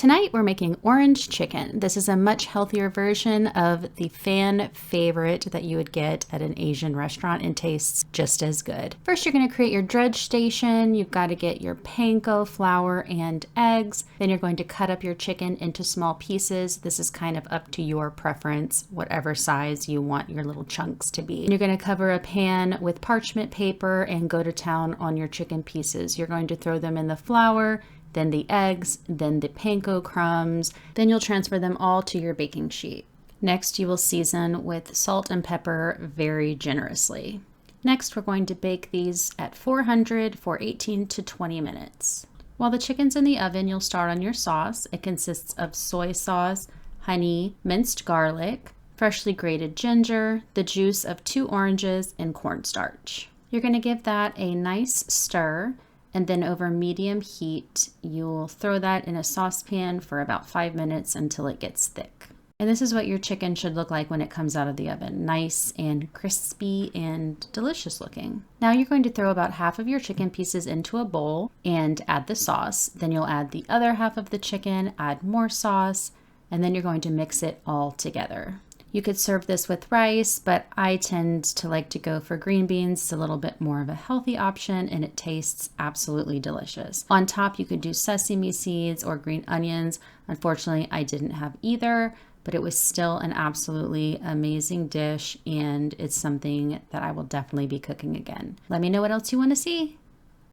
Tonight we're making orange chicken. This is a much healthier version of the fan favorite that you would get at an Asian restaurant and tastes just as good. First, you're going to create your dredge station. You've got to get your panko flour and eggs. Then you're going to cut up your chicken into small pieces. This is kind of up to your preference, whatever size you want your little chunks to be. And you're going to cover a pan with parchment paper and go to town on your chicken pieces. You're going to throw them in the flour, then the eggs, then the panko crumbs. Then you'll transfer them all to your baking sheet. Next, you will season with salt and pepper very generously. Next, we're going to bake these at 400 for 18 to 20 minutes. While the chicken's in the oven, you'll start on your sauce. It consists of soy sauce, honey, minced garlic, freshly grated ginger, the juice of 2 oranges, and cornstarch. You're going to give that a nice stir. And then over medium heat, you'll throw that in a saucepan for about 5 minutes until it gets thick. And this is what your chicken should look like when it comes out of the oven. Nice and crispy and delicious looking. Now you're going to throw about half of your chicken pieces into a bowl and add the sauce. Then you'll add the other half of the chicken, add more sauce, and then you're going to mix it all together. You could serve this with rice, but I tend to like to go for green beans. It's a little bit more of a healthy option and it tastes absolutely delicious. On top, you could do sesame seeds or green onions. Unfortunately, I didn't have either, but it was still an absolutely amazing dish and it's something that I will definitely be cooking again. Let me know what else you want to see.